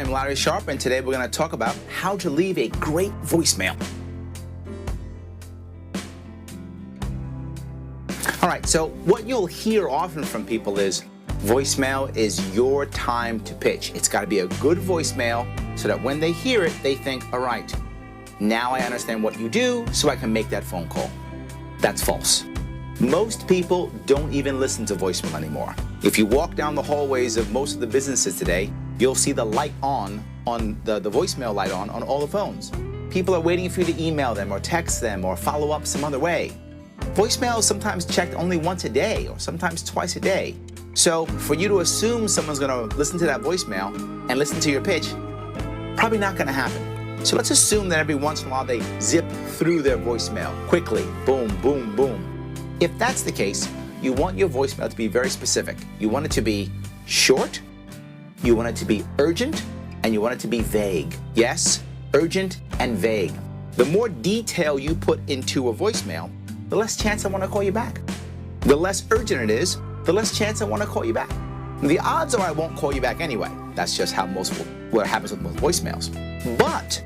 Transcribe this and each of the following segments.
I'm Larry Sharp, and today we're going to talk about how to leave a great voicemail. All right, so what you'll hear often from people is voicemail is your time to pitch. It's got to be a good voicemail so that when they hear it, they think, all right, now I understand what you do, so I can make that phone call. That's false. Most people don't even listen to voicemail anymore. If you walk down the hallways of most of the businesses today, you'll see the light on the voicemail light on all the phones. People are waiting for you to email them or text them or follow up some other way. Voicemail is sometimes checked only once a day or sometimes twice a day. So for you to assume someone's going to listen to that voicemail and listen to your pitch, probably not going to happen. So let's assume that every once in a while they zip through their voicemail quickly, boom, boom, boom. If that's the case, you want your voicemail to be very specific. You want it to be short, you want it to be urgent, and you want it to be vague. Yes, urgent and vague. The more detail you put into a voicemail, the less chance I want to call you back. The less urgent it is, the less chance I want to call you back. The odds are I won't call you back anyway. That's just how what happens with most voicemails. But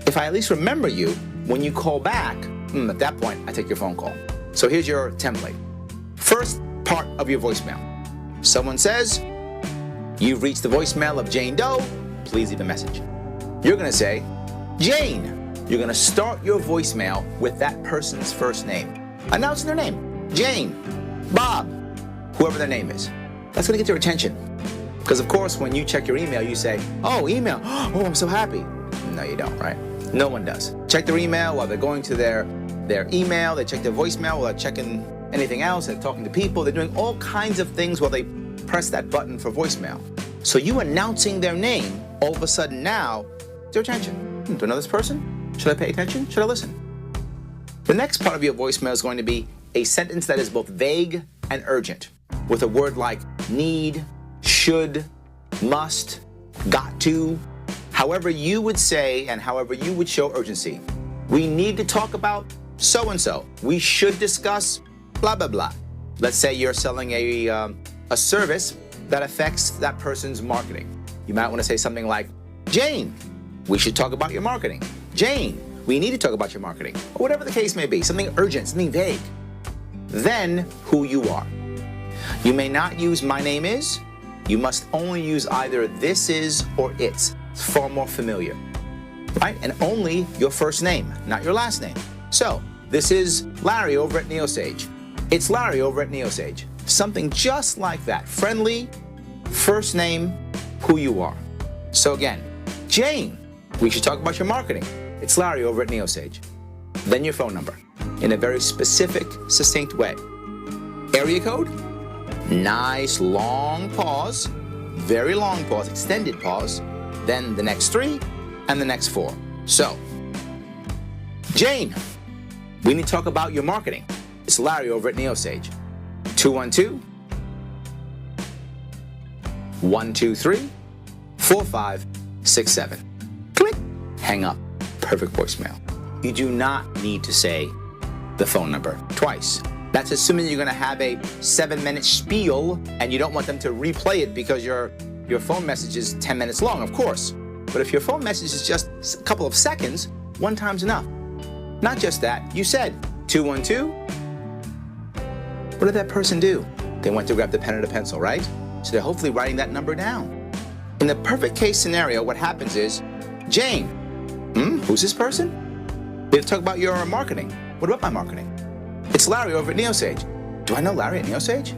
if I at least remember you when you call back, at that point, I take your phone call. So here's your template. First part of your voicemail. Someone says, you've reached the voicemail of Jane Doe. Please leave a message. You're going to say, Jane. You're going to start your voicemail with that person's first name. Announcing their name. Jane, Bob, whoever their name is. That's going to get their attention. Because, of course, when you check your email, you say, oh, email. Oh, I'm so happy. No, you don't, right? No one does. Check their email while they're going to their email. They check their voicemail while they're checking anything else. They're talking to people. They're doing all kinds of things while they press that button for voicemail. So you announcing their name, all of a sudden now, their attention. Do I know this person? Should I pay attention? Should I listen? The next part of your voicemail is going to be a sentence that is both vague and urgent, with a word like need, should, must, got to, however you would say and however you would show urgency. We need to talk about so-and-so. We should discuss blah, blah, blah. Let's say you're selling a service that affects that person's marketing. You might want to say something like, Jane, we should talk about your marketing. Jane, we need to talk about your marketing. Or whatever the case may be, something urgent, something vague. Then, who you are. You may not use my name is. You must only use either this is or it's. It's far more familiar, right? And only your first name, not your last name. So, this is Larry over at Neosage. It's Larry over at Neosage. Something just like that. Friendly, first name, who you are. So again, Jane, we should talk about your marketing. It's Larry over at Neosage. Then your phone number in a very specific, succinct way. Area code, nice long pause, very long pause, extended pause, then the next 3 and the next 4. So, Jane, we need to talk about your marketing. It's Larry over at Neosage. 212-123-4567. Click. Hang up. Perfect voicemail. You do not need to say the phone number twice. That's assuming you're going to have a 7-minute spiel and you don't want them to replay it because your phone message is 10 minutes long, of course. But if your phone message is just a couple of seconds, one time's enough. Not just that, you said 212. What did that person do? They went to grab the pen and a pencil, right? So they're hopefully writing that number down. In the perfect case scenario, what happens is, Jane, who's this person? They talk about your marketing. What about my marketing? It's Larry over at Neosage. Do I know Larry at Neosage?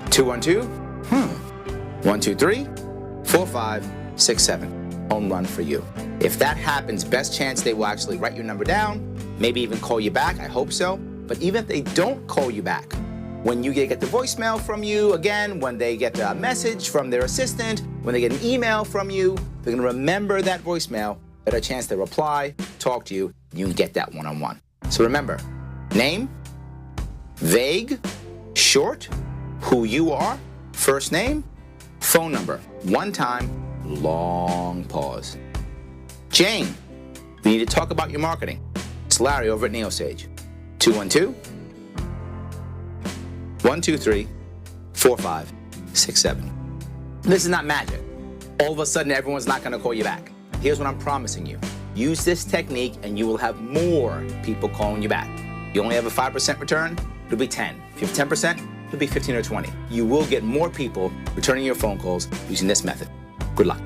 212-123-4567. Home run for you. If that happens, best chance they will actually write your number down, maybe even call you back. I hope so. But even if they don't call you back, when you get the voicemail from you, again, when they get a message from their assistant, when they get an email from you, they're going to remember that voicemail, get a chance to reply, talk to you, and you can get that one-on-one. So remember, name, vague, short, who you are, first name, phone number, one time, long pause. Jane, we need to talk about your marketing. It's Larry over at Neosage. 212-123-4567. This is not magic. all of a sudden everyone's not going to call you back. Here's what I'm promising you. Use this technique and you will have more people calling you back. You only have a 5% return, it'll be 10. If you have 10%, it'll be 15 or 20. You will get more people returning your phone calls using this method. Good luck.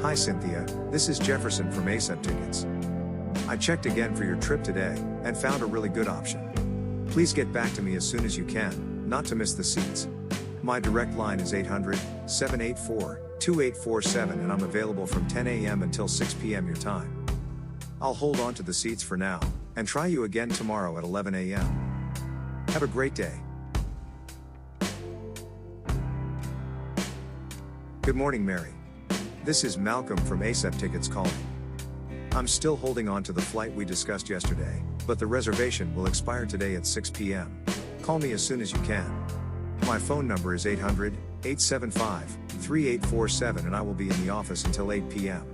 Hi Cynthia, this is Jefferson from ASEP Tickets. I checked again for your trip today, and found a really good option. Please get back to me as soon as you can, not to miss the seats. My direct line is 800-784-2847 and I'm available from 10 a.m. until 6 p.m. your time. I'll hold on to the seats for now, and try you again tomorrow at 11 a.m. Have a great day. Good morning, Mary. This is Malcolm from ASEP Tickets calling. I'm still holding on to the flight we discussed yesterday, but the reservation will expire today at 6 p.m. Call me as soon as you can. My phone number is 800-875-3847 and I will be in the office until 8 p.m.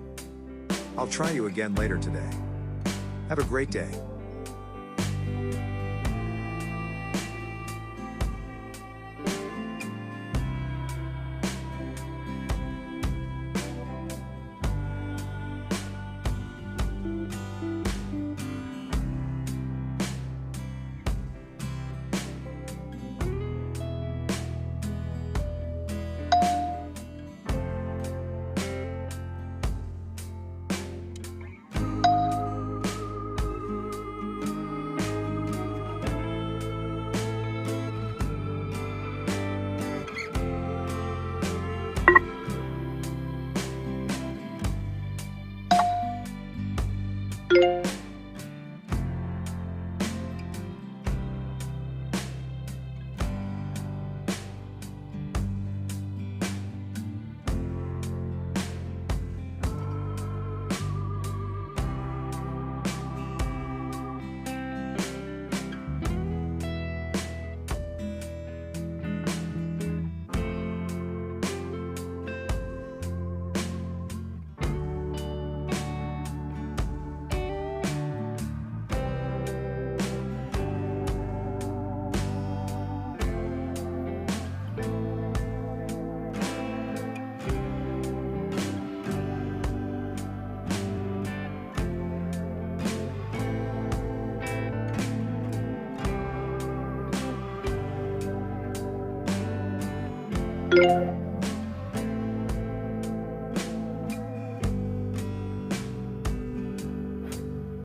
I'll try you again later today. Have a great day. you.